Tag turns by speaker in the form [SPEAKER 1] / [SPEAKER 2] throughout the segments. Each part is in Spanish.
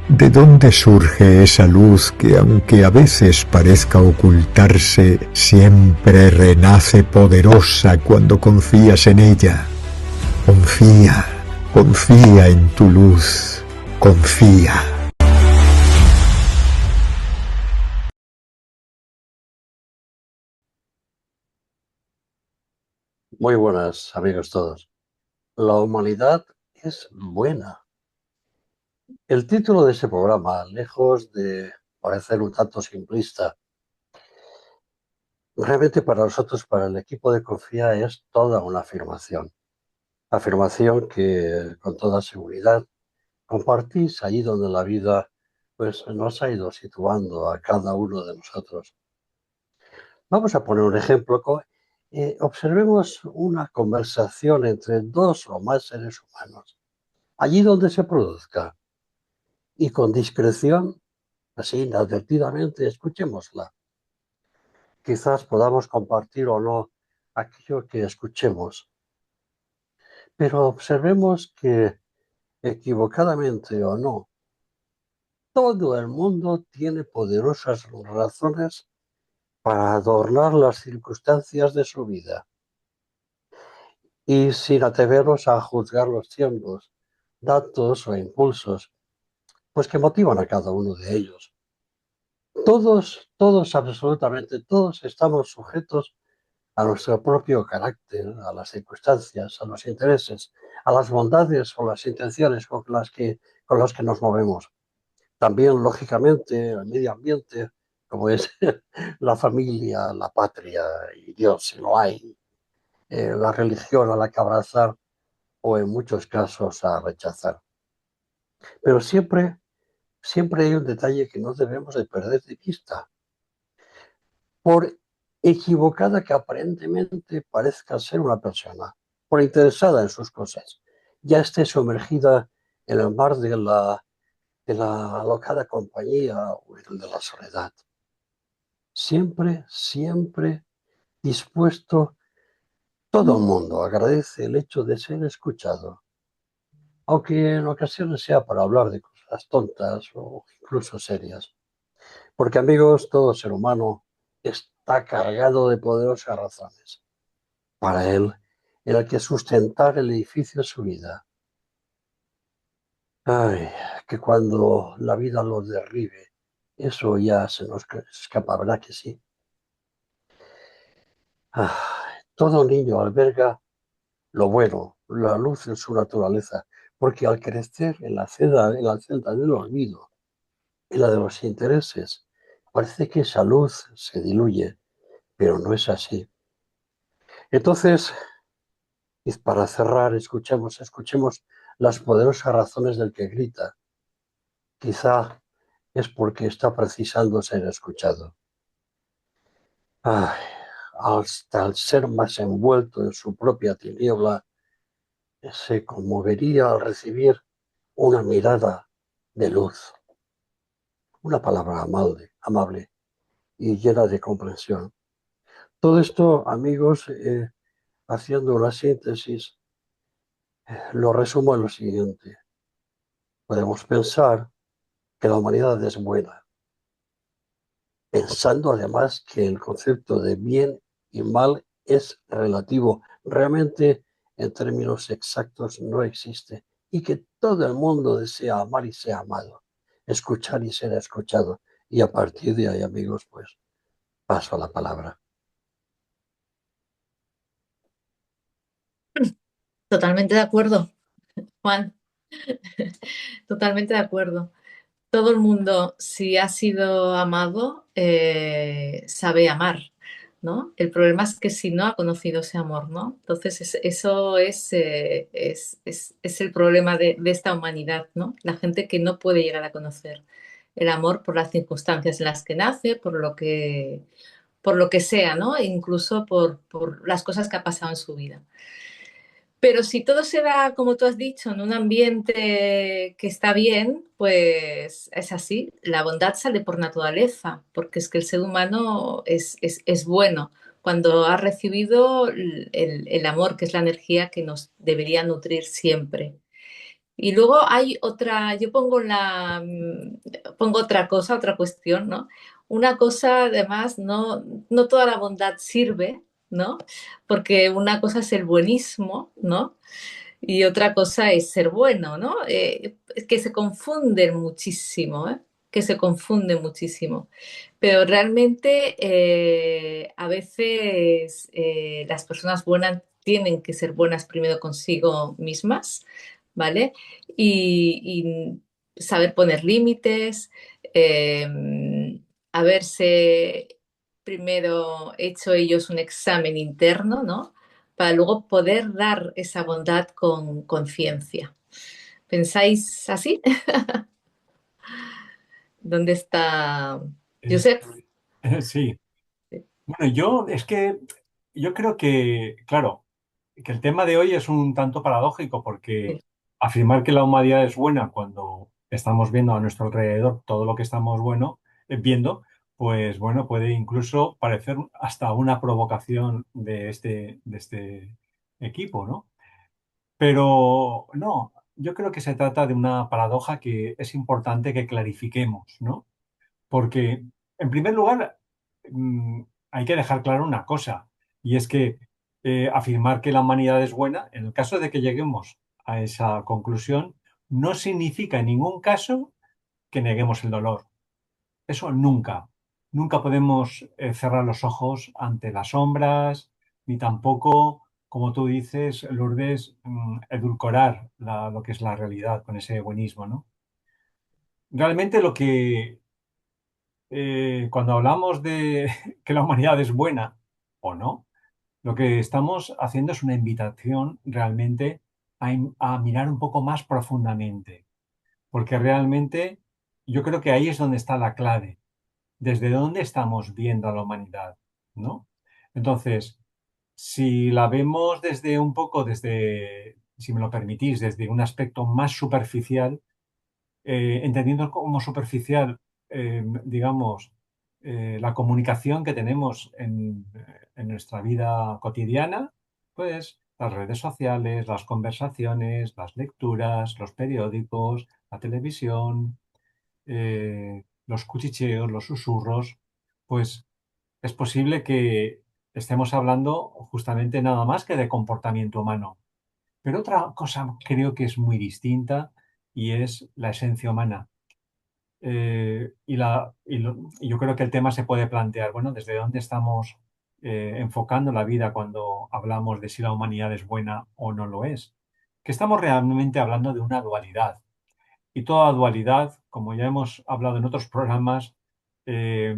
[SPEAKER 1] ¿De dónde surge esa luz que, aunque a veces parezca ocultarse, siempre renace poderosa cuando confías en ella? Confía, confía en tu luz, confía.
[SPEAKER 2] Muy buenas, amigos todos. La humanidad es buena. El título de ese programa, lejos de parecer un tanto simplista, realmente para nosotros, para el equipo de Confía, es toda una afirmación. Afirmación que con toda seguridad compartís allí donde la vida pues, nos ha ido situando a cada uno de nosotros. Vamos a poner un ejemplo. Observemos una conversación entre dos o más seres humanos. Allí donde se produzca, y con discreción, así inadvertidamente, escuchémosla. Quizás podamos compartir o no aquello que escuchemos, pero observemos que, equivocadamente o no, todo el mundo tiene poderosas razones para adornar las circunstancias de su vida y sin atrevernos a juzgar los tiempos, datos o impulsos, pues que motivan a cada uno de ellos. Todos, absolutamente todos estamos sujetos a nuestro propio carácter, a las circunstancias, a los intereses, a las bondades o las intenciones con las que nos movemos. También, lógicamente, el medio ambiente, como es la familia, la patria y Dios, si lo hay, la religión a la que abrazar o en muchos casos a rechazar. Pero siempre hay un detalle que no debemos de perder de vista. Por equivocada que aparentemente parezca ser una persona, por interesada en sus cosas, ya esté sumergida en el mar de la alocada compañía o en el de la soledad. Siempre dispuesto, todo el mundo agradece el hecho de ser escuchado, aunque en ocasiones sea para hablar de cosas tontas o incluso serias. Porque amigos, todo ser humano está cargado de poderosas razones para él era que sustentar el edificio de su vida. Ay, que cuando la vida lo derribe, eso ya se nos escapa, ¿verdad que sí? Todo niño alberga lo bueno, la luz en su naturaleza, porque al crecer en la celda del olvido, en la de los intereses, parece que esa luz se diluye, pero no es así. Entonces, y para cerrar, escuchemos las poderosas razones del que grita. Quizá es porque está precisando ser escuchado. Ay, hasta el ser más envuelto en su propia tiniebla, se conmovería al recibir una mirada de luz, una palabra amable y llena de comprensión. Todo esto, amigos, haciendo una síntesis, lo resumo en lo siguiente. Podemos pensar que la humanidad es buena, pensando además que el concepto de bien y mal es relativo. Realmente, en términos exactos, no existe. Y que todo el mundo desea amar y ser amado, escuchar y ser escuchado. Y a partir de ahí, amigos, pues paso a la palabra.
[SPEAKER 3] Totalmente de acuerdo, Juan, totalmente de acuerdo. Todo el mundo, si ha sido amado, sabe amar, ¿no? El problema es que si no ha conocido ese amor, ¿no? Entonces, eso es el problema de esta humanidad, ¿no? La gente que no puede llegar a conocer el amor por las circunstancias en las que nace, por lo que sea, ¿no? E incluso por las cosas que ha pasado en su vida. Pero si todo se da, como tú has dicho, en un ambiente que está bien, pues es así. La bondad sale por naturaleza, porque es que el ser humano es bueno cuando ha recibido el amor, que es la energía que nos debería nutrir siempre. Y luego hay otra, yo pongo pongo otra cosa, otra cuestión, ¿no? Una cosa, además, no toda la bondad sirve, ¿no? Porque una cosa es el buenismo, ¿no? Y otra cosa es ser bueno, ¿no? Es que se confunden muchísimo, ¿eh? Que se confunden muchísimo. Pero realmente a veces las personas buenas tienen que ser buenas primero consigo mismas, ¿vale? Y saber poner límites, haberse primero hecho ellos un examen interno, ¿no? Para luego poder dar esa bondad con conciencia. ¿Pensáis así? ¿Dónde está
[SPEAKER 4] Es-
[SPEAKER 3] Josep?
[SPEAKER 4] sí. Bueno, yo creo que, claro, que el tema de hoy es un tanto paradójico porque afirmar que la humanidad es buena cuando estamos viendo a nuestro alrededor todo lo que estamos viendo, pues bueno, puede incluso parecer hasta una provocación de este equipo, ¿no? Pero no, yo creo que se trata de una paradoja que es importante que clarifiquemos, ¿no? Porque, en primer lugar, hay que dejar claro una cosa, y es que afirmar que la humanidad es buena, en el caso de que lleguemos a esa conclusión, no significa en ningún caso que neguemos el dolor. Eso nunca. Nunca podemos cerrar los ojos ante las sombras, ni tampoco, como tú dices, Lourdes, edulcorar lo que es la realidad con ese buenismo, ¿no? Realmente cuando hablamos de que la humanidad es buena o no, lo que estamos haciendo es una invitación realmente a mirar un poco más profundamente, porque realmente yo creo que ahí es donde está la clave, desde dónde estamos viendo a la humanidad, ¿no? Entonces, si la vemos desde un poco, si me lo permitís, desde un aspecto más superficial, entendiendo como superficial, digamos, la comunicación que tenemos en nuestra vida cotidiana, pues las redes sociales, las conversaciones, las lecturas, los periódicos, la televisión, los cuchicheos, los susurros, pues es posible que estemos hablando justamente nada más que de comportamiento humano. Pero otra cosa creo que es muy distinta y es la esencia humana. Y yo creo que el tema se puede plantear, bueno, ¿desde dónde estamos enfocando la vida cuando hablamos de si la humanidad es buena o no lo es? Que estamos realmente hablando de una dualidad. Y toda dualidad, como ya hemos hablado en otros programas, eh,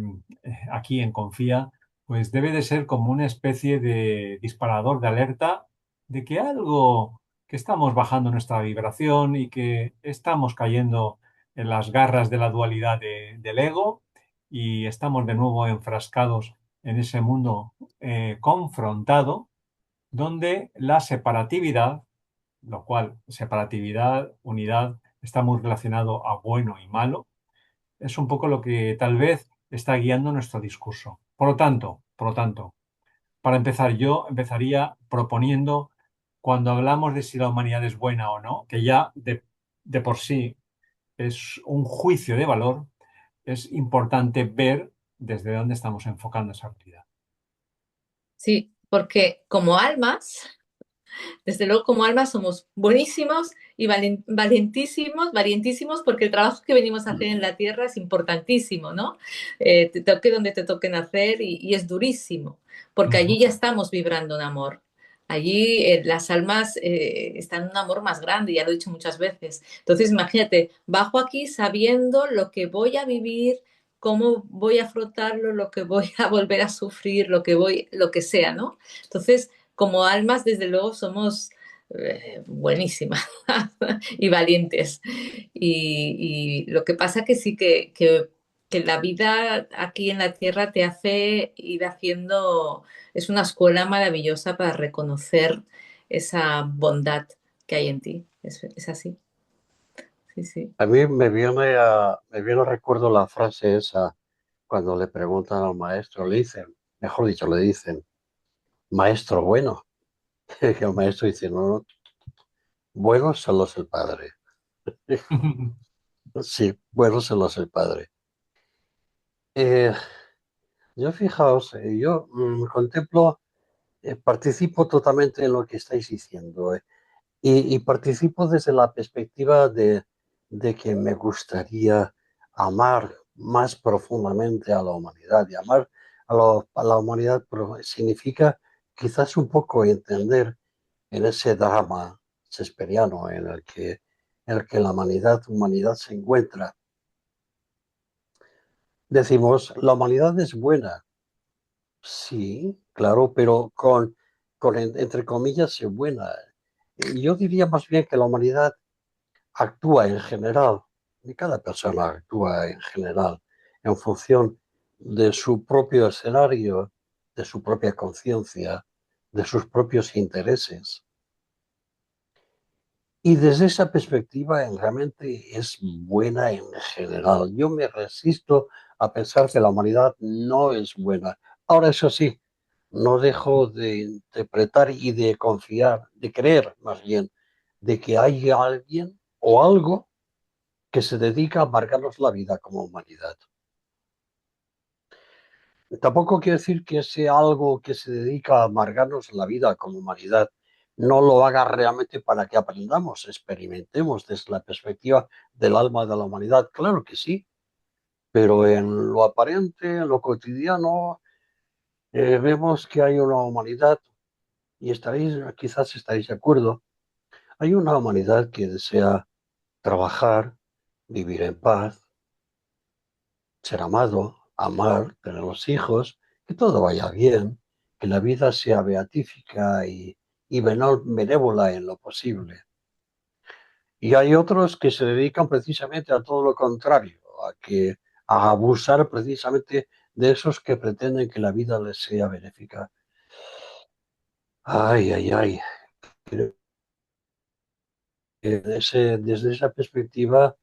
[SPEAKER 4] aquí en Confía, pues debe de ser como una especie de disparador de alerta de que algo, que estamos bajando nuestra vibración y que estamos cayendo en las garras de la dualidad del ego y estamos de nuevo enfrascados en ese mundo confrontado donde la separatividad, lo cual separatividad, unidad, está muy relacionado a bueno y malo, es un poco lo que tal vez está guiando nuestro discurso. Por lo tanto, para empezar, yo empezaría proponiendo, cuando hablamos de si la humanidad es buena o no, que ya de por sí es un juicio de valor, es importante ver desde dónde estamos enfocando esa realidad.
[SPEAKER 3] Sí, porque como almas, desde luego como almas somos buenísimos y valientísimos, porque el trabajo que venimos a hacer en la tierra es importantísimo, ¿no? Te toque donde te toque nacer y es durísimo, porque
[SPEAKER 4] Ujú.
[SPEAKER 3] allí ya estamos vibrando en amor. Allí las almas están en un amor más grande, ya lo he dicho muchas veces. Entonces, imagínate, bajo aquí sabiendo lo que voy a vivir, cómo voy a afrontarlo, lo que voy a volver a sufrir, lo que sea, ¿no? Entonces, como almas, desde luego, somos buenísimas y valientes. Y lo que pasa que sí que la vida aquí en la Tierra te hace ir haciendo, es una escuela maravillosa para reconocer esa bondad que hay en ti. Es así. Sí, sí.
[SPEAKER 2] A mí me viene a recuerdo la frase esa cuando le preguntan al maestro, le dicen, mejor dicho, le dicen, maestro bueno. Y el maestro dice, no, no, bueno solo es el padre. Sí, bueno, se lo soy padre. Eh, yo fijaos, yo contemplo, participo totalmente en lo que estáis diciendo, y participo desde la perspectiva de que me gustaría amar más profundamente a la humanidad. Y amar a la humanidad significa quizás un poco entender en ese drama shakespeariano en el que la humanidad se encuentra. Decimos, la humanidad es buena, sí, claro, pero entre comillas, es buena. Y yo diría más bien que la humanidad actúa en general, y cada persona actúa en general, en función de su propio escenario, de su propia conciencia, de sus propios intereses. Y desde esa perspectiva, realmente es buena en general. Yo me resisto a pensar que la humanidad no es buena. Ahora, eso sí, no dejo de interpretar y de confiar, de creer más bien, de que hay alguien o algo que se dedica a amargarnos la vida como humanidad. Tampoco quiere decir que ese algo que se dedica a amargarnos la vida como humanidad no lo haga realmente para que aprendamos, experimentemos desde la perspectiva del alma de la humanidad. Claro que sí, pero en lo aparente, en lo cotidiano, vemos que hay una humanidad, y quizás estaréis de acuerdo, hay una humanidad que desea trabajar, vivir en paz, ser amado, amar, tener los hijos, que todo vaya bien, que la vida sea beatífica y benévola en lo posible. Y hay otros que se dedican precisamente a todo lo contrario, a abusar precisamente de esos que pretenden que la vida les sea benéfica. Ay, ay, ay. Creo que desde esa perspectiva,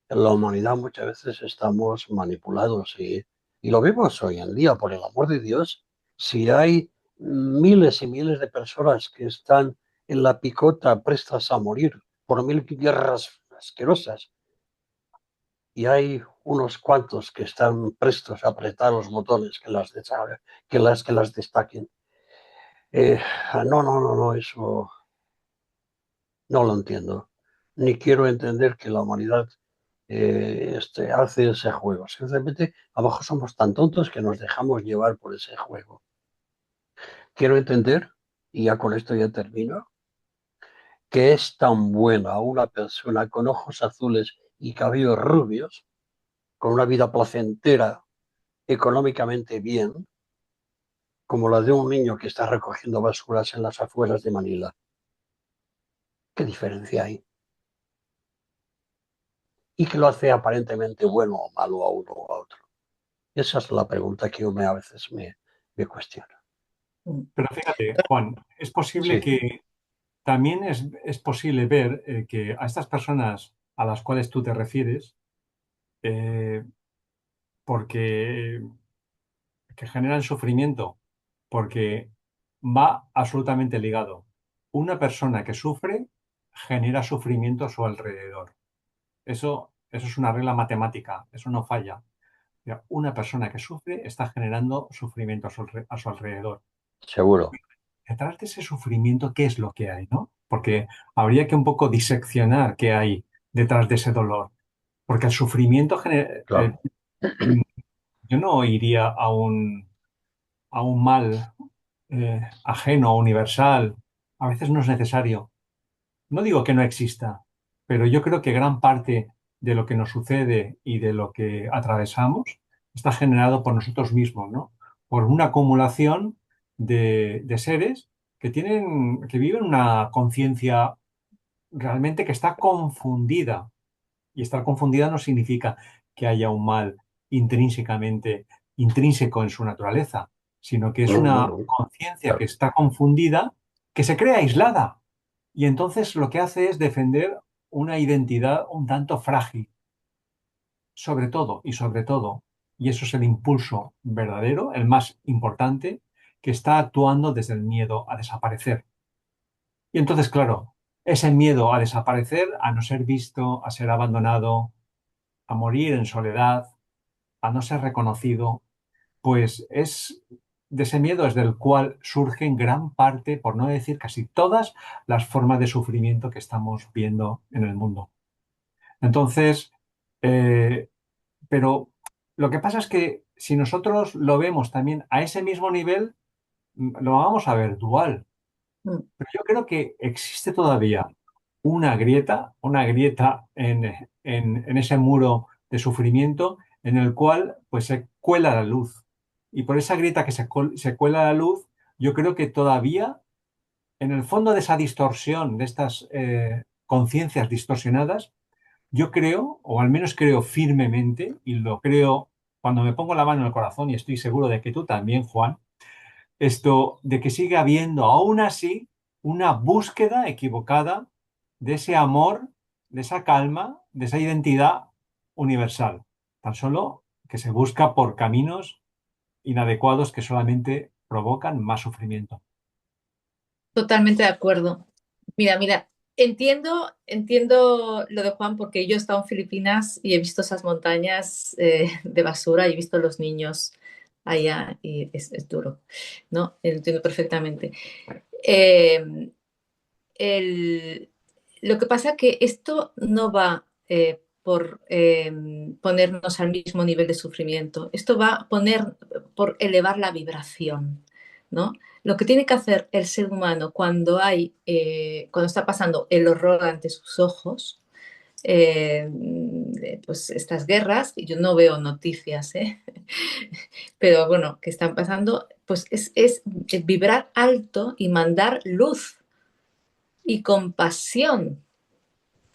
[SPEAKER 2] en la humanidad muchas veces estamos manipulados y lo vemos hoy en día, por el amor de Dios. Si hay miles y miles de personas que están en la picota prestas a morir por mil guerras asquerosas, y hay unos cuantos que están prestos a apretar los botones que las destaquen. Eh, no, eso no lo entiendo. Ni quiero entender que la humanidad hace ese juego. Simplemente, a lo mejor somos tan tontos que nos dejamos llevar por ese juego. Quiero entender, y ya con esto ya termino, que es tan buena una persona con ojos azules y cabellos rubios, con una vida placentera, económicamente bien, como la de un niño que está recogiendo basuras en las afueras de Manila. ¿Qué diferencia hay? Y que lo hace aparentemente bueno o malo a uno o a otro. Esa es la pregunta que a veces me cuestiona.
[SPEAKER 4] Pero fíjate, Juan, es posible
[SPEAKER 2] Sí,
[SPEAKER 4] que también es posible ver que a estas personas a las cuales tú te refieres, eh, porque que generan sufrimiento, porque va absolutamente ligado. Una persona que sufre genera sufrimiento a su alrededor. Eso es una regla matemática, eso no falla. Ya, una persona que sufre está generando sufrimiento a su alrededor.
[SPEAKER 2] seguro.
[SPEAKER 4] Detrás de ese sufrimiento, ¿qué es lo que hay, no? Porque habría que un poco diseccionar qué hay detrás de ese dolor. Porque el sufrimiento,
[SPEAKER 2] Claro,
[SPEAKER 4] yo no iría a un mal ajeno, universal. A veces no es necesario. No digo que no exista, pero yo creo que gran parte de lo que nos sucede y de lo que atravesamos está generado por nosotros mismos, ¿no? Por una acumulación de seres que viven una conciencia realmente que está confundida. Y estar confundida no significa que haya un mal intrínseco en su naturaleza, sino que es
[SPEAKER 2] no, no,
[SPEAKER 4] una
[SPEAKER 2] no,
[SPEAKER 4] conciencia que
[SPEAKER 2] claro,
[SPEAKER 4] está confundida, que se crea aislada. Y entonces lo que hace es defender una identidad un tanto frágil, sobre todo, y eso es el impulso verdadero, el más importante, que está actuando desde el miedo a desaparecer. Y entonces, claro, ese miedo a desaparecer, a no ser visto, a ser abandonado, a morir en soledad, a no ser reconocido, pues es de ese miedo es del cual surgen gran parte, por no decir casi todas, las formas de sufrimiento que estamos viendo en el mundo. Entonces, eh, pero lo que pasa es que si nosotros lo vemos también a ese mismo nivel, lo vamos a ver dual.
[SPEAKER 3] Mm.
[SPEAKER 4] Pero yo creo que existe todavía una grieta en ese muro de sufrimiento en el cual pues se cuela la luz. Y por esa grieta que se cuela la luz, yo creo que todavía en el fondo de esa distorsión, de estas conciencias distorsionadas, yo creo, o al menos creo firmemente, y lo creo cuando me pongo la mano en el corazón, y estoy seguro de que tú también, Juan, esto de que sigue habiendo aún así una búsqueda equivocada de ese amor, de esa calma, de esa identidad universal. Tan solo que se busca por caminos inadecuados que solamente provocan más sufrimiento.
[SPEAKER 3] Totalmente de acuerdo. Mira, entiendo lo de Juan porque yo he estado en Filipinas y he visto esas montañas de basura y he visto a los niños allá y es duro, ¿no? Lo entiendo perfectamente. Eh, el- lo que pasa que esto no va por ponernos al mismo nivel de sufrimiento, esto va a poner por elevar la vibración, ¿no? Lo que tiene que hacer el ser humano cuando está pasando el horror ante sus ojos, eh, pues estas guerras, y yo no veo noticias, pero bueno, que están pasando, pues es vibrar alto y mandar luz y compasión.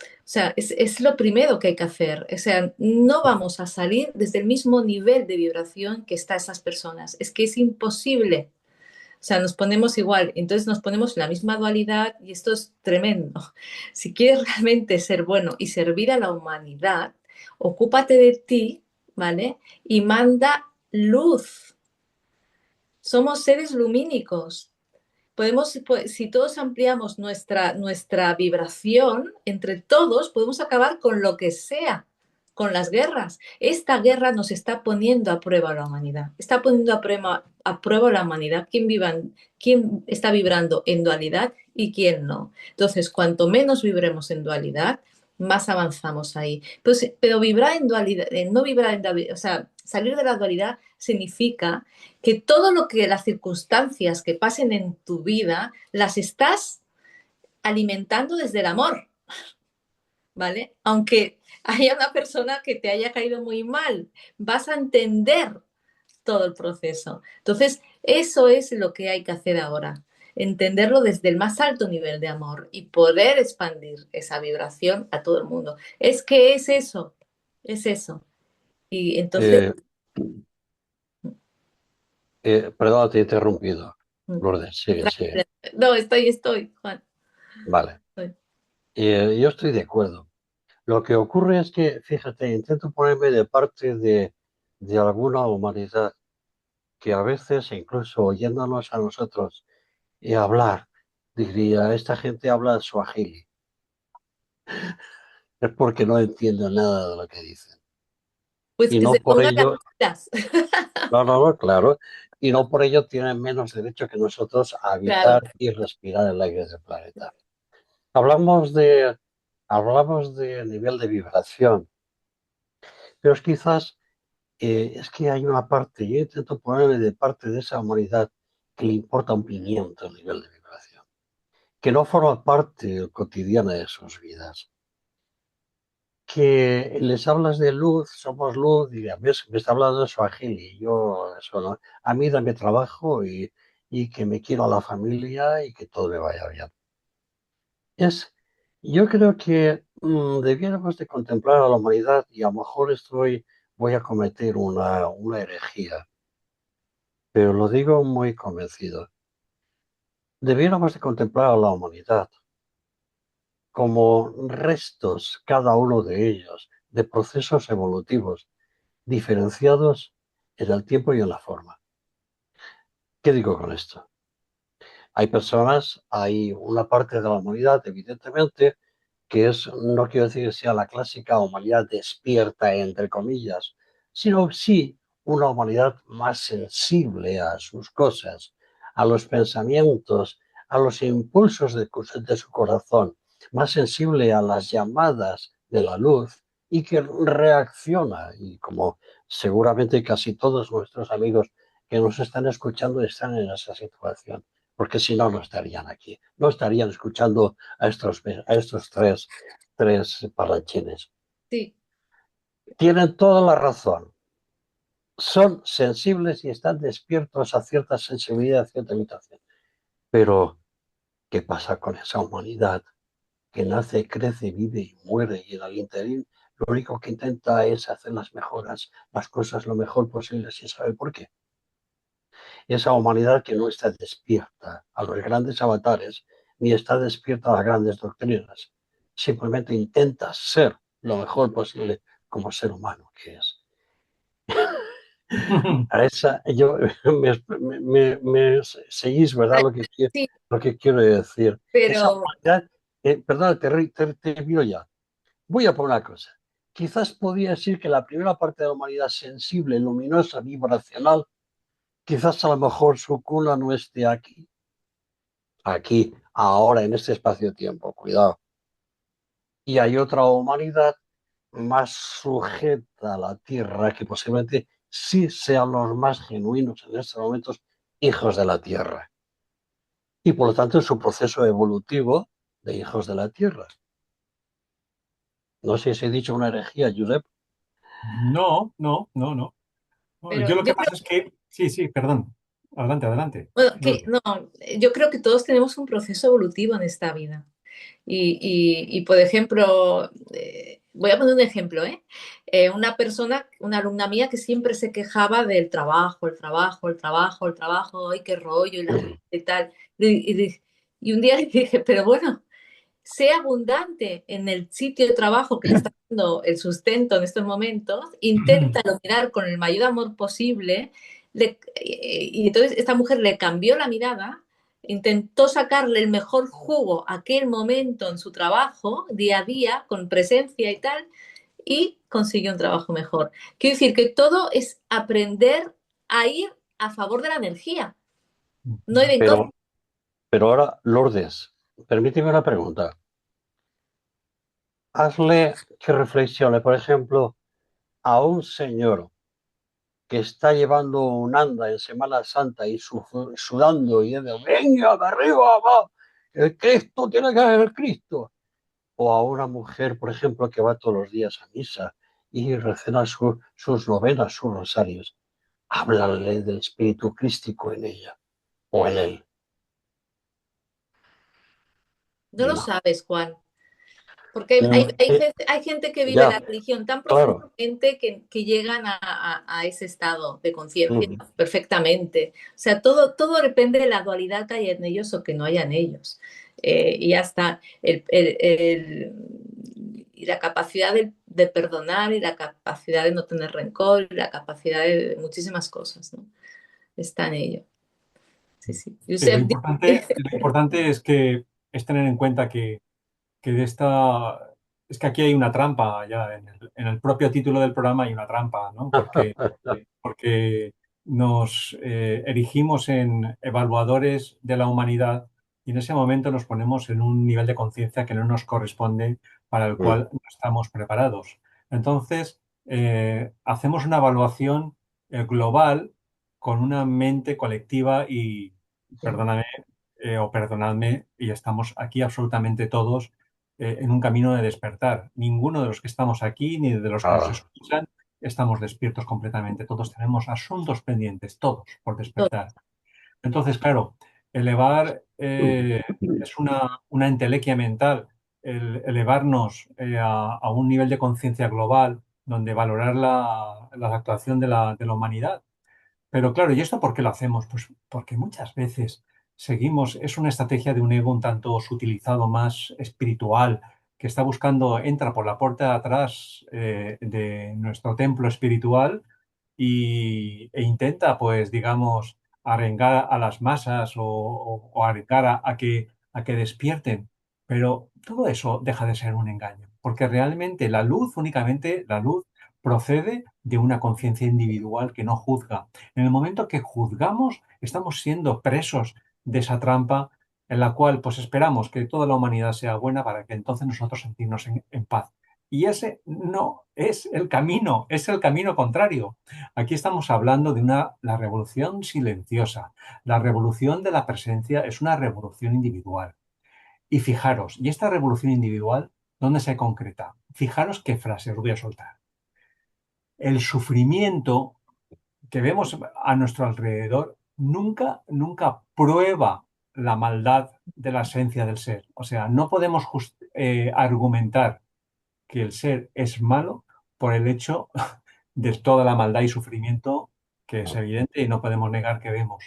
[SPEAKER 3] O sea, es lo primero que hay que hacer. O sea, no vamos a salir desde el mismo nivel de vibración que están esas personas. Es que es imposible. O sea, nos ponemos igual, entonces nos ponemos en la misma dualidad y esto es tremendo. Si quieres realmente ser bueno y servir a la humanidad, ocúpate de ti, ¿vale? Y manda luz. Somos seres lumínicos. Si todos ampliamos nuestra vibración, entre todos podemos acabar con lo que sea, con las guerras. Esta guerra nos está poniendo a prueba la humanidad, está poniendo a prueba la humanidad, quién está vibrando en dualidad y quién no. Entonces, cuanto menos vibremos en dualidad, más avanzamos ahí. Pero vibrar en dualidad, no vibrar en dualidad, o sea, salir de la dualidad significa que todo lo que las circunstancias que pasen en tu vida las estás alimentando desde el amor, ¿vale? Aunque haya una persona que te haya caído muy mal, vas a entender todo el proceso. Entonces, eso es lo que hay que hacer ahora, entenderlo desde el más alto nivel de amor y poder expandir esa vibración a todo el mundo. Es que es eso, es eso. Y entonces...
[SPEAKER 2] Eh, perdón, te he interrumpido. Lourdes, sigue, sigue.
[SPEAKER 3] No, estoy, Juan.
[SPEAKER 2] Vale.
[SPEAKER 3] Estoy.
[SPEAKER 2] Yo estoy de acuerdo. Lo que ocurre es que, fíjate, intento ponerme de parte de alguna humanidad que a veces, incluso oyéndonos a nosotros y hablar, diría, esta gente habla suajili. Es porque no entienden nada de lo que dicen.
[SPEAKER 3] Pues
[SPEAKER 2] Y
[SPEAKER 3] que se
[SPEAKER 2] no por
[SPEAKER 3] pongan las
[SPEAKER 2] ello,
[SPEAKER 3] pilas.
[SPEAKER 2] no, no, no, claro, y no por ello tienen menos derecho que nosotros a
[SPEAKER 3] Claro.
[SPEAKER 2] habitar y respirar el aire del planeta. Hablamos hablamos de nivel de vibración, pero es que hay una parte, yo intento ponerme de parte de esa humanidad que le importa un pimiento el nivel de vibración, que no forma parte cotidiana de sus vidas, que les hablas de luz, somos luz, y ves, me está hablando de su y yo eso no, a mí dame trabajo y que me quiero a la familia y que todo me vaya bien. Es, yo creo que debiéramos de contemplar a la humanidad y a lo mejor voy a cometer una herejía, pero lo digo muy convencido. Debiéramos de contemplar a la humanidad como restos, cada uno de ellos, de procesos evolutivos diferenciados en el tiempo y en la forma. ¿Qué digo con esto? Hay personas, hay una parte de la humanidad, evidentemente, que es, no quiero decir que sea la clásica humanidad despierta, entre comillas, sino sí una humanidad más sensible a sus cosas, a los pensamientos, a los impulsos de su corazón, más sensible a las llamadas de la luz y que reacciona. Y como seguramente casi todos nuestros amigos que nos están escuchando están en esa situación, porque si no, no estarían aquí, no estarían escuchando a estos tres parlanchines.
[SPEAKER 3] Sí,
[SPEAKER 2] Tienen toda la razón. Son sensibles y están despiertos a cierta sensibilidad, a cierta limitación. Pero, ¿qué pasa con esa humanidad que nace, crece, vive y muere y en el interín lo único que intenta es hacer las mejoras, las cosas lo mejor posible sin saber por qué? Esa humanidad que no está despierta a los grandes avatares ni está despierta a las grandes doctrinas. Simplemente intenta ser lo mejor posible como ser humano que es. A esa, yo, me seguís, ¿verdad?
[SPEAKER 3] ay, sí,
[SPEAKER 2] Lo que quiero decir. Esa
[SPEAKER 3] pero,
[SPEAKER 2] humanidad, perdón, te miro ya. Voy a poner una cosa. Quizás podría decir que la primera parte de la humanidad sensible, luminosa, vibracional, quizás a lo mejor su cuna no esté aquí, ahora, en este espacio-tiempo, cuidado. Y hay otra humanidad más sujeta a la Tierra, que posiblemente sí sean los más genuinos en estos momentos hijos de la Tierra. Y por lo tanto en su proceso evolutivo de hijos de la Tierra. No sé si he dicho una herejía, Josep.
[SPEAKER 4] No, no, no, no. No,
[SPEAKER 3] pero
[SPEAKER 4] yo lo
[SPEAKER 3] yo
[SPEAKER 4] que
[SPEAKER 3] creo,
[SPEAKER 4] pasa es que, sí, sí, perdón. Adelante, adelante.
[SPEAKER 3] bueno, que
[SPEAKER 4] Lourdes.
[SPEAKER 3] no, yo creo que todos tenemos un proceso evolutivo en esta vida. Por ejemplo, voy a poner un ejemplo, ¿eh? Una persona, una alumna mía que siempre se quejaba del trabajo, el trabajo, el trabajo, el trabajo, ay, qué rollo, y la gente y tal. Y un día le dije, pero bueno, sé abundante en el sitio de trabajo que te está dando el sustento en estos momentos, inténtalo mirar con el mayor amor posible. Y entonces esta mujer le cambió la mirada, intentó sacarle el mejor jugo a aquel momento en su trabajo, día a día, con presencia y tal, y consiguió un trabajo mejor. Quiero decir que todo es aprender a ir a favor de la energía, no ir en contra.
[SPEAKER 2] Pero, pero ahora, Lourdes, permíteme una pregunta. Hazle que reflexione, por ejemplo, a un señor que está llevando un anda en Semana Santa y sudando y de venga, de arriba, va, el Cristo tiene que ser el Cristo. O a una mujer, por ejemplo, que va todos los días a misa y recena sus novenas, sus rosarios. Háblale del espíritu crístico en ella o en él.
[SPEAKER 3] No lo
[SPEAKER 2] No.
[SPEAKER 3] sabes, Juan. Porque
[SPEAKER 2] Mm,
[SPEAKER 3] hay gente que vive
[SPEAKER 2] ya,
[SPEAKER 3] la religión tan
[SPEAKER 2] claro.
[SPEAKER 3] profundamente que llegan a ese estado de conciencia
[SPEAKER 2] Mm,
[SPEAKER 3] perfectamente. O sea, todo depende de la dualidad que hay en ellos o que no haya en ellos. Y ya está. Y la capacidad de perdonar y la capacidad de no tener rencor y la capacidad de muchísimas cosas, ¿no? Está en ello. Sí, sí.
[SPEAKER 4] Sí,
[SPEAKER 3] Josep,
[SPEAKER 4] lo importante es tener en cuenta que de esta es que aquí hay una trampa ya en el propio título del programa hay una trampa, ¿no? Porque nos erigimos en evaluadores de la humanidad y en ese momento nos ponemos en un nivel de conciencia que no nos corresponde, para el
[SPEAKER 2] mm,
[SPEAKER 4] cual no estamos preparados. Entonces, hacemos una evaluación global con una mente colectiva y, perdóname o perdonadme, y estamos aquí absolutamente todos en un camino de despertar. Ninguno de los que estamos aquí, ni de los que nos
[SPEAKER 2] ah,
[SPEAKER 4] escuchan, estamos despiertos completamente. Todos tenemos asuntos pendientes, todos por despertar. Entonces, claro, elevar es una entelequia mental, el elevarnos a un nivel de conciencia global donde valorar la actuación de la humanidad. Pero claro, ¿y esto por qué lo hacemos? Pues porque muchas veces seguimos, es una estrategia de un ego un tanto sutilizado, más espiritual, que está buscando, entra por la puerta de atrás de nuestro templo espiritual e intenta, pues, digamos, arengar a las masas o arengar a que despierten. Pero todo eso deja de ser un engaño, porque realmente la luz, únicamente la luz, procede de una conciencia individual que no juzga. En el momento que juzgamos, estamos siendo presos de esa trampa en la cual pues esperamos que toda la humanidad sea buena para que entonces nosotros sentirnos en paz. Y ese no es el camino contrario. Aquí estamos hablando de la revolución silenciosa. La revolución de la presencia es una revolución individual. Y fijaros, ¿y esta revolución individual dónde se concreta? Fijaros qué frase os voy a soltar. El sufrimiento que vemos a nuestro alrededor nunca prueba la maldad de la esencia del ser. O sea, no podemos argumentar que el ser es malo por el hecho de toda la maldad y sufrimiento que es evidente y no podemos negar que vemos.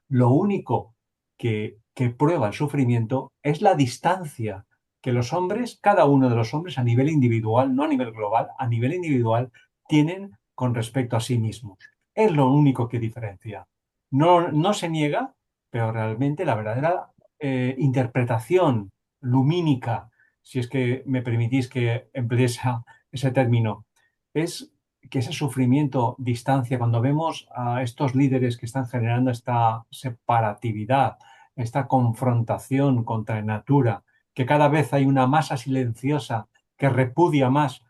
[SPEAKER 4] Lo único que prueba el sufrimiento es la distancia que los hombres, cada uno de los hombres a nivel individual, no a nivel global, a nivel individual, tienen con respecto a sí mismos. Es lo único que diferencia. No se niega, pero realmente la verdadera interpretación lumínica, si es que me permitís que emplee ese término, es que ese sufrimiento, distancia, cuando vemos a estos líderes que están generando esta separatividad, esta confrontación contra natura, que cada vez hay una masa silenciosa que repudia más,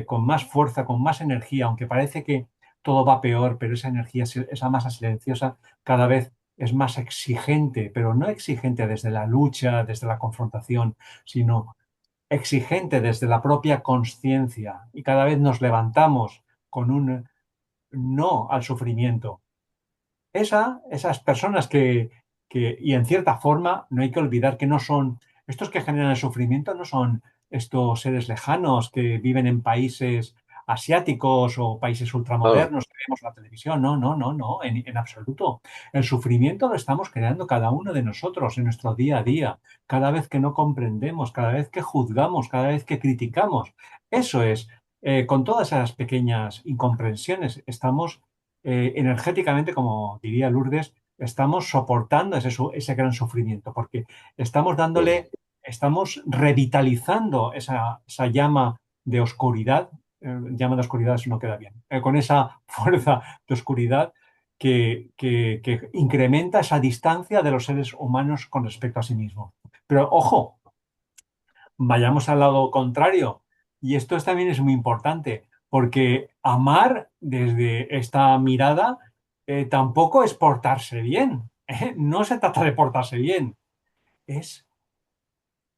[SPEAKER 4] con más fuerza, con más energía, aunque parece que todo va peor, pero esa energía, esa masa silenciosa cada vez es más exigente, pero no exigente desde la lucha, desde la confrontación, sino exigente desde la propia conciencia, y cada vez nos levantamos con un no al sufrimiento. Esas personas y en cierta forma, no hay que olvidar que no son, estos que generan el sufrimiento no son estos seres lejanos que viven en países asiáticos o países
[SPEAKER 2] Claro,
[SPEAKER 4] ultramodernos que vemos en la televisión. No, no, no, no, en absoluto. El sufrimiento lo estamos creando cada uno de nosotros en nuestro día a día, cada vez que no comprendemos, cada vez que juzgamos, cada vez que criticamos. Eso es, con todas esas pequeñas incomprensiones, estamos energéticamente, como diría Lourdes, estamos soportando ese gran sufrimiento, porque estamos
[SPEAKER 2] sí.
[SPEAKER 4] estamos revitalizando esa llama de oscuridad, llama de oscuridad, eso no queda bien, con esa fuerza de oscuridad que incrementa esa distancia de los seres humanos con respecto a sí mismos. Pero ojo, vayamos al lado contrario. Y esto también es muy importante, porque amar desde esta mirada tampoco es portarse bien. ¿Eh? No se trata de portarse bien. Es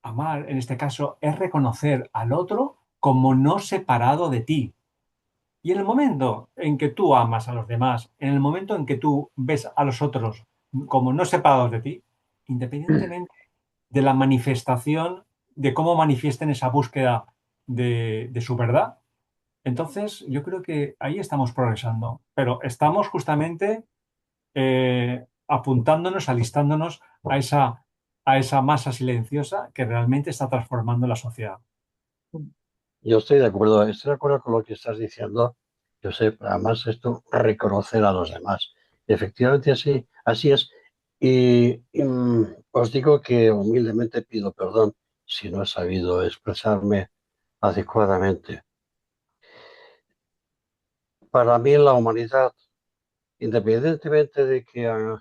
[SPEAKER 4] amar, en este caso, es reconocer al otro como no separado de ti. Y en el momento en que tú amas a los demás, en el momento en que tú ves a los otros como no separados de ti, independientemente de la manifestación, de cómo manifiesten esa búsqueda de su verdad. Entonces, yo creo que ahí estamos progresando, pero estamos justamente apuntándonos, alistándonos a esa masa silenciosa que realmente está transformando la sociedad.
[SPEAKER 2] Yo estoy de acuerdo con lo que estás diciendo. Yo sé, además esto, reconocer a los demás. Efectivamente, así es. Os digo que humildemente pido perdón si no he sabido expresarme adecuadamente. Para mí la humanidad, independientemente de que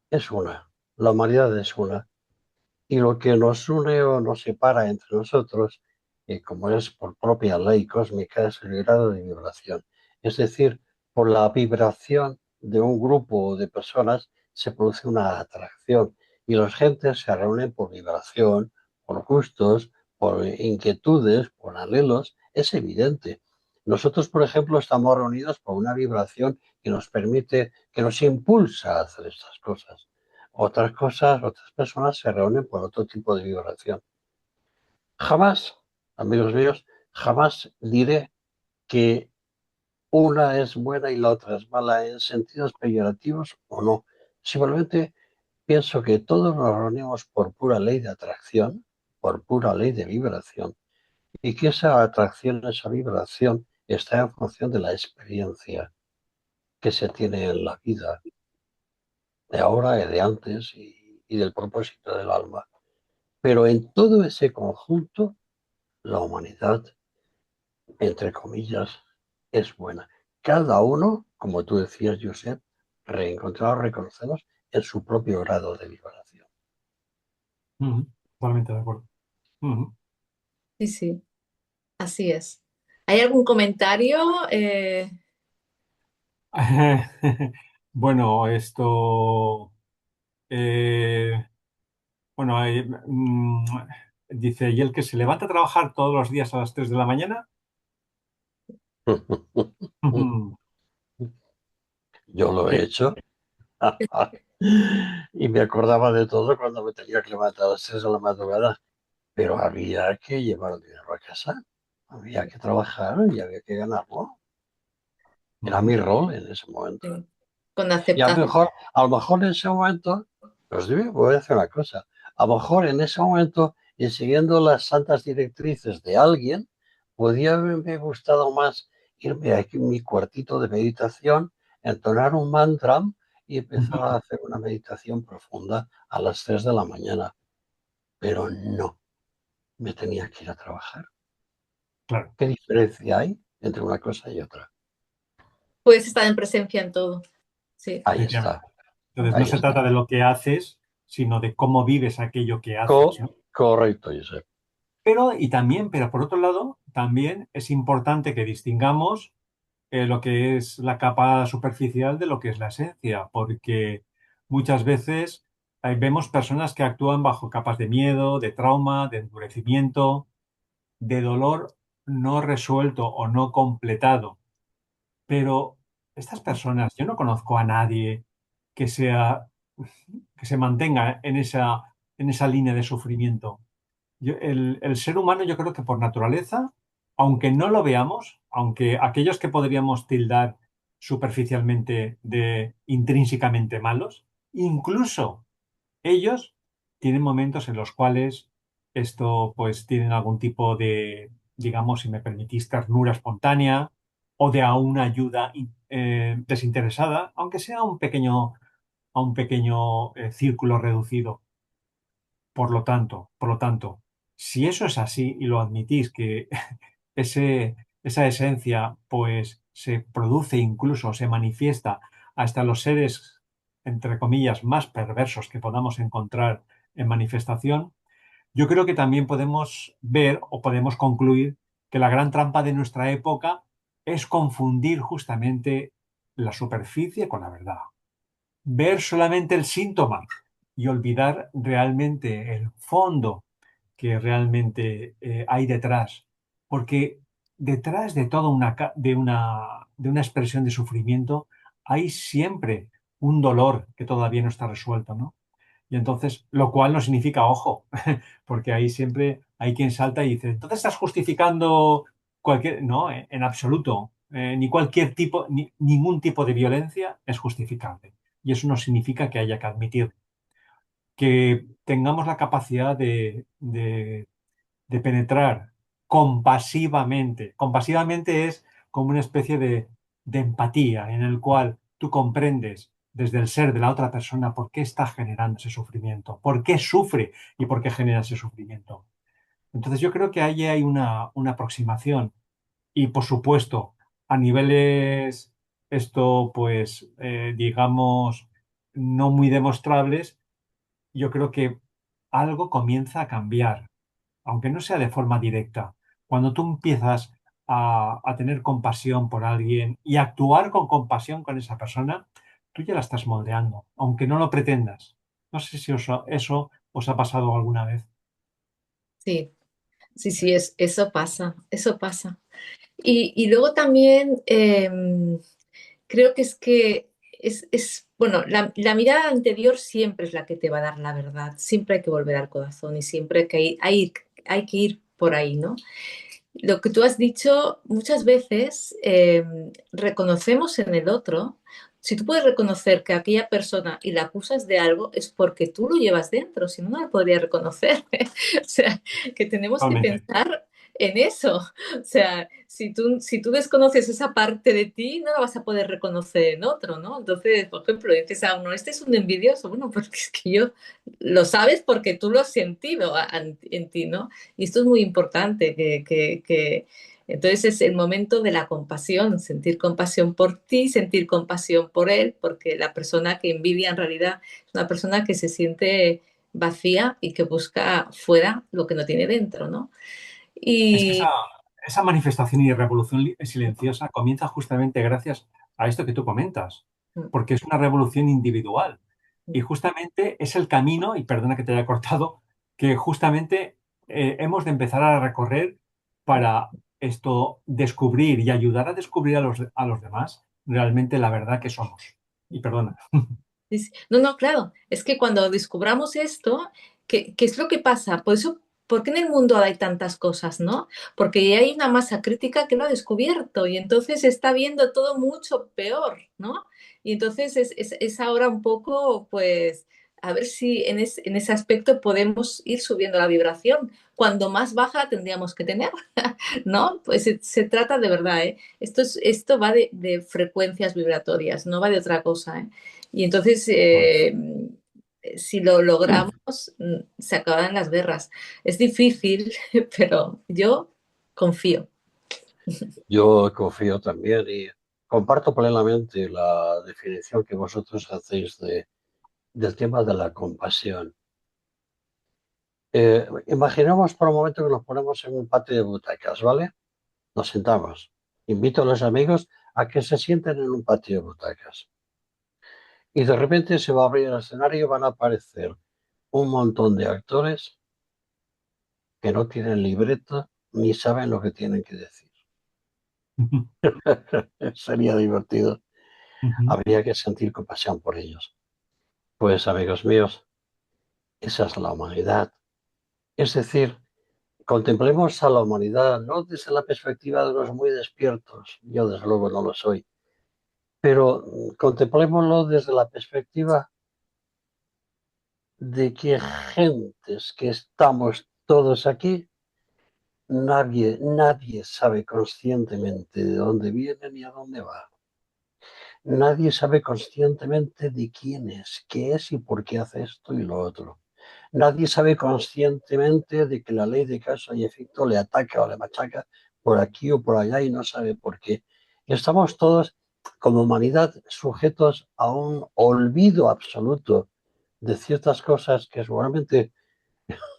[SPEAKER 2] es una, la humanidad es una, y lo que nos une o nos separa entre nosotros, como es por propia ley cósmica, es el grado de vibración. Es decir, por la vibración de un grupo de personas se produce una atracción y las gentes se reúnen por vibración, por gustos, por inquietudes, por anhelos. Es evidente. Nosotros, por ejemplo, estamos reunidos por una vibración que nos permite, que nos impulsa a hacer estas cosas. Otras personas se reúnen por otro tipo de vibración. Jamás, amigos míos, jamás diré que una es buena y la otra es mala en sentidos peyorativos o no. Simplemente pienso que todos nos reunimos por pura ley de atracción, por pura ley de vibración, y que esa atracción, esa vibración está en función de la experiencia que se tiene en la vida. de ahora y de antes y del propósito del alma. Pero en todo ese conjunto, la humanidad, entre comillas, es buena. Cada uno, como tú decías, Josep, reencontrados, reconocernos en su propio grado de liberación.
[SPEAKER 4] Ujú, totalmente de acuerdo. Ujú.
[SPEAKER 3] Sí, sí, así es. ¿Hay algún comentario?
[SPEAKER 4] Bueno, eh, bueno, dice, ¿y el que se levanta a trabajar todos los días a las 3 de la mañana? Ujú.
[SPEAKER 2] Yo lo he hecho y me acordaba de todo cuando me tenía que levantar a las 6 de la madrugada, pero había que llevar el dinero a casa, había que trabajar y había que ganarlo. Era
[SPEAKER 4] Ujú.
[SPEAKER 2] mi rol en ese momento.
[SPEAKER 3] Sí, con
[SPEAKER 2] Y
[SPEAKER 3] aceptación.
[SPEAKER 2] a lo mejor en ese momento, os digo, voy a decir una cosa, a lo mejor en ese momento, y siguiendo las santas directrices de alguien, podía haberme gustado más irme aquí en mi cuartito de meditación, entonar un mantra y empezar a hacer una meditación profunda a las 3 de la mañana. Pero no, me tenía que ir a trabajar.
[SPEAKER 4] Claro,
[SPEAKER 2] ¿Qué diferencia hay entre una cosa y otra?
[SPEAKER 3] Puedes estar en presencia en todo. Sí,
[SPEAKER 2] Ahí
[SPEAKER 4] efectivamente.
[SPEAKER 2] está,
[SPEAKER 4] Entonces, no
[SPEAKER 2] ahí
[SPEAKER 4] se trata
[SPEAKER 2] está.
[SPEAKER 4] de lo que haces, sino de cómo vives aquello que haces, ¿no?
[SPEAKER 2] Correcto, Josep.
[SPEAKER 4] Pero por otro lado, también es importante que distingamos lo que es la capa superficial de lo que es la esencia, porque muchas veces vemos personas que actúan bajo capas de miedo, de trauma, de endurecimiento, de dolor no resuelto o no completado. Pero estas personas, yo no conozco a nadie que sea, que se mantenga en esa línea de sufrimiento. El ser humano, yo creo que por naturaleza, aunque no lo veamos, aunque aquellos que podríamos tildar superficialmente de intrínsecamente malos, incluso ellos tienen momentos en los cuales tienen algún tipo de, digamos, si me permitís, ternura espontánea o de a una ayuda desinteresada, aunque sea a un pequeño círculo reducido. Por lo tanto, si eso es así y lo admitís que esa esencia pues se produce incluso, se manifiesta hasta los seres, entre comillas, más perversos que podamos encontrar en manifestación, yo creo que también podemos ver o podemos concluir que la gran trampa de nuestra época es confundir justamente la superficie con la verdad, ver solamente el síntoma y olvidar realmente el fondo que realmente hay detrás. Porque detrás de toda de una expresión de sufrimiento hay siempre un dolor que todavía no está resuelto, ¿no? Y entonces, lo cual no significa ojo, porque ahí siempre hay quien salta y dice, entonces estás justificando cualquier... No, en absoluto. Ni cualquier tipo, ningún tipo de violencia es justificable. Y eso no significa que haya que admitir que tengamos la capacidad de penetrar compasivamente. Compasivamente es como una especie de empatía en el cual tú comprendes desde el ser de la otra persona por qué está generando ese sufrimiento, por qué sufre y por qué genera ese sufrimiento. Entonces yo creo que ahí hay una aproximación y por supuesto a niveles digamos no muy demostrables, yo creo que algo comienza a cambiar aunque no sea de forma directa, cuando tú empiezas a tener compasión por alguien y actuar con compasión con esa persona, tú ya la estás moldeando, aunque no lo pretendas. No sé si eso os ha pasado alguna vez.
[SPEAKER 3] sí, sí, sí, eso pasa, eso pasa. Y luego también creo que bueno, la mirada anterior siempre es la que te va a dar la verdad, siempre hay que volver al corazón y siempre hay que ir por ahí, ¿no? Lo que tú has dicho, muchas veces reconocemos en el otro, si tú puedes reconocer que aquella persona y la acusas de algo, es porque tú lo llevas dentro, si no, no lo podría reconocer. O sea, que tenemos que
[SPEAKER 4] Totalmente.
[SPEAKER 3] pensar en eso. O sea, si tú desconoces esa parte de ti, no la vas a poder reconocer en otro, ¿no? Entonces, por ejemplo, dices a uno, este es un envidioso. Bueno, porque es que yo lo sabes porque tú lo has sentido en ti, ¿no? Y esto es muy importante, entonces es el momento de la compasión, sentir compasión por ti, sentir compasión por él, porque la persona que envidia en realidad es una persona que se siente vacía y que busca fuera lo que no tiene dentro, ¿no?
[SPEAKER 4] Es que
[SPEAKER 3] Y
[SPEAKER 4] esa manifestación y revolución silenciosa comienza justamente gracias a esto que tú comentas, porque es una revolución individual. Y justamente es el camino, y perdona que te haya cortado, que justamente hemos de empezar a recorrer para esto descubrir y ayudar a descubrir a los demás realmente la verdad que somos. Y perdona.
[SPEAKER 3] no, no, claro, es que cuando descubramos esto, ¿qué es lo que pasa? Por eso, ¿por qué en el mundo hay tantas cosas, no? Porque ya hay una masa crítica que lo ha descubierto y entonces está viendo todo mucho peor, ¿no? Y entonces es ahora un poco, pues, a ver si en ese aspecto podemos ir subiendo la vibración. Cuando más baja tendríamos que tener, ¿no? Pues se trata de verdad, ¿eh? Esto va de frecuencias vibratorias, no va de otra cosa, ¿eh? Y entonces, si lo logramos, se acabarán las guerras. Es difícil, pero yo confío.
[SPEAKER 2] Yo confío también y comparto plenamente la definición que vosotros hacéis del tema de la compasión. Imaginemos por un momento que nos ponemos en un patio de butacas, ¿vale? Nos sentamos. Invito a los amigos a que se sienten en un patio de butacas. Y de repente se va a abrir el escenario y van a aparecer un montón de actores que no tienen libreta ni saben lo que tienen que decir. Sería divertido. Habría que sentir compasión por ellos. Pues, amigos míos, esa es la humanidad. Es decir, contemplemos a la humanidad no desde la perspectiva de los muy despiertos, yo desde luego no lo soy, pero contemplémoslo desde la perspectiva de que gentes que estamos todos aquí, nadie sabe conscientemente de dónde viene ni a dónde va. Nadie sabe conscientemente de quién es, qué es y por qué hace esto y lo otro. Nadie sabe conscientemente de que la ley de causa y efecto le ataca o le machaca por aquí o por allá y no sabe por qué. Estamos todos, como humanidad, sujetos a un olvido absoluto de ciertas cosas que seguramente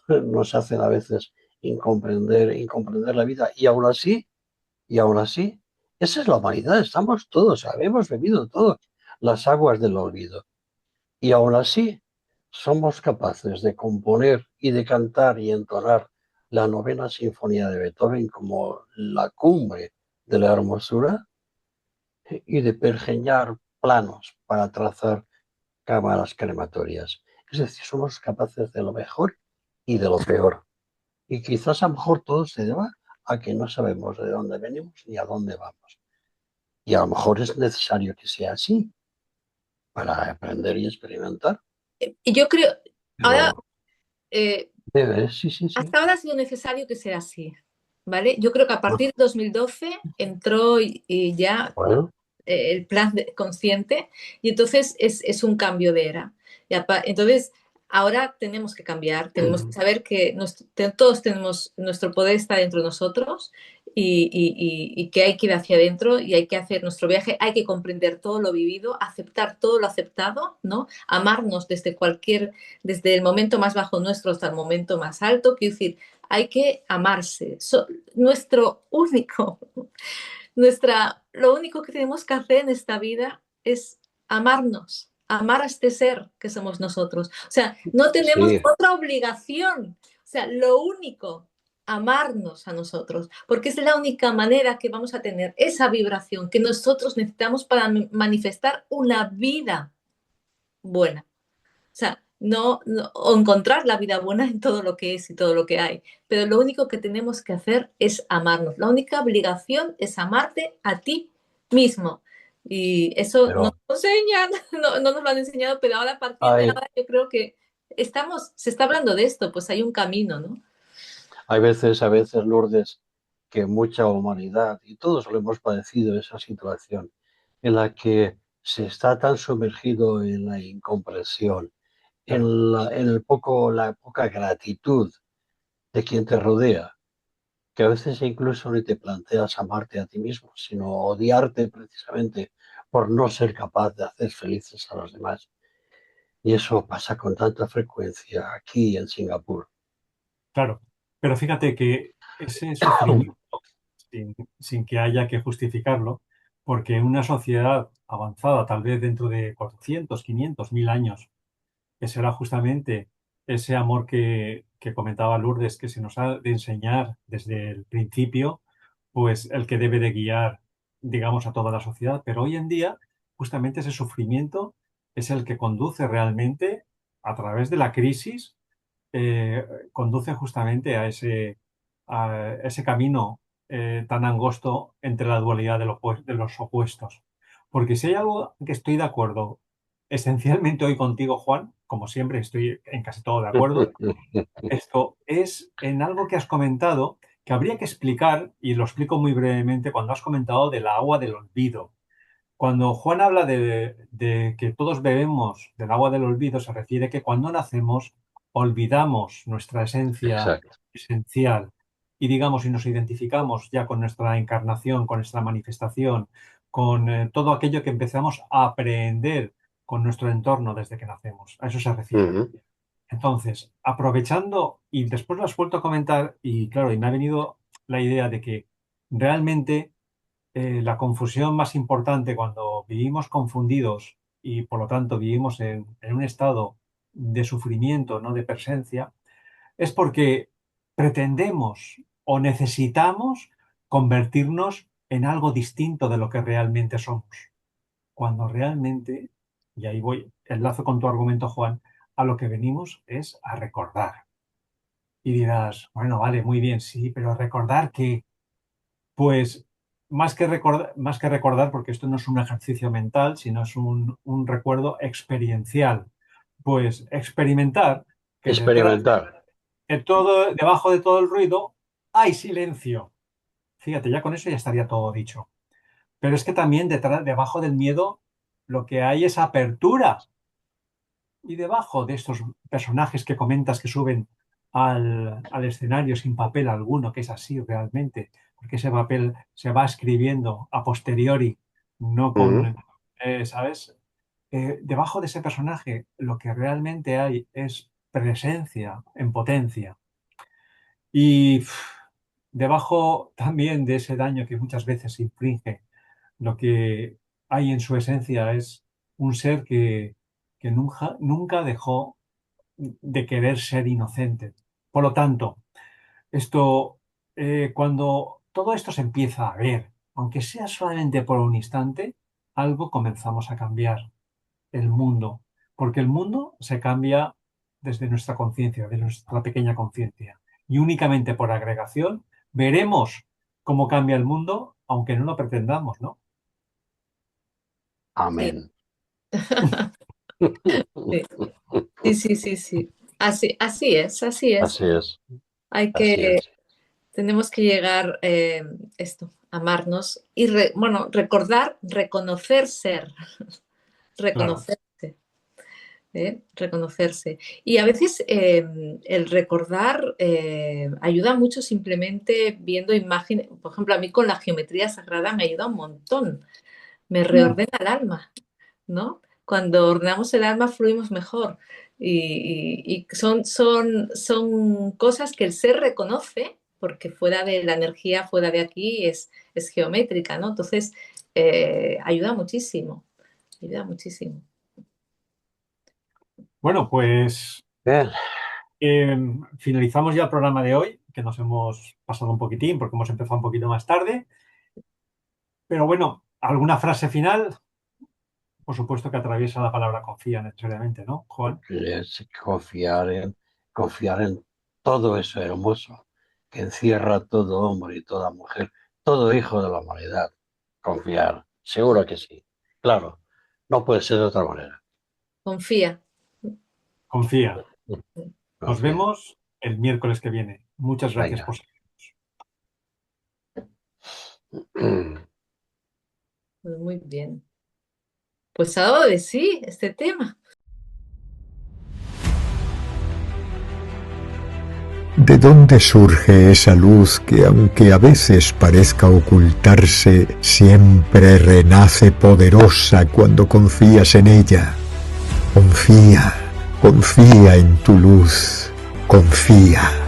[SPEAKER 2] nos hacen a veces incomprender la vida. Y aún así, esa es la humanidad. Estamos todos, habemos bebido todos las aguas del olvido. Y aún así, somos capaces de componer y de cantar y entonar la novena sinfonía de Beethoven como la cumbre de la hermosura y de pergeñar planos para trazar cámaras crematorias. Es decir, somos capaces de lo mejor y de lo peor. Y quizás a lo mejor todo se deba a que no sabemos de dónde venimos ni a dónde vamos. Y a lo mejor es necesario que sea así para aprender y experimentar.
[SPEAKER 3] Y yo creo, ahora,
[SPEAKER 2] Pero
[SPEAKER 3] eh,
[SPEAKER 2] sí, sí, sí.
[SPEAKER 3] hasta ahora ha sido necesario que sea así, ¿vale? Yo creo que a partir de 2012 entró y ya
[SPEAKER 2] Bueno,
[SPEAKER 3] el plan consciente y entonces es un cambio de era. Entonces, ahora tenemos que cambiar, tenemos que saber que todos tenemos, nuestro poder está dentro de nosotros y que hay que ir hacia adentro y hay que hacer nuestro viaje, hay que comprender todo lo vivido, aceptar todo lo aceptado, ¿no? Amarnos desde el momento más bajo nuestro hasta el momento más alto, quiero decir, hay que amarse. Nuestro único lo único que tenemos que hacer en esta vida es amarnos, amar a este ser que somos nosotros. O sea, no tenemos
[SPEAKER 2] sí,
[SPEAKER 3] otra obligación. O sea, lo único, amarnos a nosotros, porque es la única manera que vamos a tener esa vibración que nosotros necesitamos para manifestar una vida buena. O sea, o encontrar la vida buena en todo lo que es y todo lo que hay. Pero lo único que tenemos que hacer es amarnos. La única obligación es amarte a ti mismo. Y eso no
[SPEAKER 2] pero
[SPEAKER 3] nos enseñan, no nos lo han enseñado, pero ahora a partir de
[SPEAKER 2] hay,
[SPEAKER 3] ahora yo creo que se está hablando de esto, pues hay un camino, ¿no?
[SPEAKER 2] hay veces, Lourdes, que mucha humanidad, y todos lo hemos padecido, esa situación en la que se está tan sumergido en la incomprensión,
[SPEAKER 4] Claro,
[SPEAKER 2] la poca gratitud de quien te rodea, que a veces incluso ni te planteas amarte a ti mismo, sino odiarte precisamente por no ser capaz de hacer felices a los demás. Y eso pasa con tanta frecuencia aquí en Singapur.
[SPEAKER 4] claro. Pero fíjate que ese sufrimiento, sin que haya que justificarlo, porque en una sociedad avanzada, tal vez dentro de 400, 500, 1000 años, que será justamente ese amor que comentaba Lourdes, que se nos ha de enseñar desde el principio, pues el que debe de guiar, digamos, a toda la sociedad. Pero hoy en día, justamente ese sufrimiento es el que conduce realmente, a través de la crisis, eh, conduce justamente a ese camino tan angosto entre la dualidad de los opuestos. Porque si hay algo que estoy de acuerdo esencialmente hoy contigo, Juan, como siempre estoy en casi todo de acuerdo, esto es en algo que has comentado que habría que explicar, y lo explico muy brevemente, cuando has comentado del agua del olvido. Cuando Juan habla de que todos bebemos del agua del olvido, se refiere que cuando nacemos olvidamos nuestra esencia
[SPEAKER 2] Exacto.
[SPEAKER 4] esencial y digamos, si nos identificamos ya con nuestra encarnación, con nuestra manifestación, con todo aquello que empezamos a aprender con nuestro entorno desde que nacemos. A eso se refiere.
[SPEAKER 2] Ujú.
[SPEAKER 4] Entonces, aprovechando, y después lo has vuelto a comentar, y claro, y me ha venido la idea de que realmente la confusión más importante cuando vivimos confundidos y por lo tanto vivimos en un estado de sufrimiento, no de presencia, es porque pretendemos o necesitamos convertirnos en algo distinto de lo que realmente somos, cuando realmente, y ahí voy, enlazo con tu argumento, Juan, a lo que venimos es a recordar. Y dirás, bueno, vale, muy bien, sí, pero recordar que pues más que recordar, porque esto no es un ejercicio mental, sino es un recuerdo experiencial. Pues experimentar que detrás
[SPEAKER 2] Experimentar.
[SPEAKER 4] de todo, debajo de todo el ruido, hay silencio. Fíjate, ya con eso ya estaría todo dicho. Pero es que también debajo del miedo, lo que hay es apertura. Y debajo de estos personajes que comentas que suben al escenario sin papel alguno, que es así realmente, porque ese papel se va escribiendo a posteriori, no
[SPEAKER 2] Ujú.
[SPEAKER 4] con, ¿sabes? Debajo de ese personaje lo que realmente hay es presencia en potencia. Y debajo también de ese daño que muchas veces inflige, lo que hay en su esencia es un ser que nunca dejó de querer ser inocente. Por lo tanto, cuando todo esto se empieza a ver, aunque sea solamente por un instante, algo comenzamos a cambiar el mundo, porque el mundo se cambia desde nuestra conciencia, de nuestra pequeña conciencia. Y únicamente por agregación veremos cómo cambia el mundo, aunque no lo pretendamos, ¿no?
[SPEAKER 3] Sí,
[SPEAKER 2] Amén.
[SPEAKER 3] sí, sí, sí, sí, sí. Así, así es, así es.
[SPEAKER 2] Así es,
[SPEAKER 3] Hay
[SPEAKER 2] así
[SPEAKER 3] que,
[SPEAKER 2] es.
[SPEAKER 3] tenemos que llegar amarnos y bueno, recordar, reconocer ser,
[SPEAKER 4] Claro.
[SPEAKER 3] reconocerse, reconocerse. Y a veces el recordar ayuda mucho simplemente viendo imágenes. Por ejemplo, a mí con la geometría sagrada me ayuda un montón, me reordena el alma, ¿no? Cuando ordenamos el alma fluimos mejor. Y son cosas que el ser reconoce, porque fuera de la energía, fuera de aquí, es geométrica, ¿no? Entonces, ayuda muchísimo, ayuda muchísimo.
[SPEAKER 4] Bueno, pues
[SPEAKER 2] Bien.
[SPEAKER 4] finalizamos ya el programa de hoy, que nos hemos pasado un poquitín porque hemos empezado un poquito más tarde. Pero bueno, ¿alguna frase final? Por supuesto que atraviesa la palabra confía necesariamente, ¿no, Juan?
[SPEAKER 2] Es confiar en todo eso hermoso que encierra todo hombre y toda mujer, todo hijo de la humanidad. Confiar, seguro que sí. Claro, no puede ser de otra manera.
[SPEAKER 3] Confía.
[SPEAKER 4] Confía. Nos
[SPEAKER 2] Confía.
[SPEAKER 4] vemos el miércoles que viene. Muchas gracias
[SPEAKER 2] Venga.
[SPEAKER 4] por
[SPEAKER 3] Pues muy bien. Pues ha dado de sí este tema.
[SPEAKER 1] ¿De dónde surge esa luz que, aunque a veces parezca ocultarse, siempre renace poderosa cuando confías en ella? Confía, confía en tu luz, confía.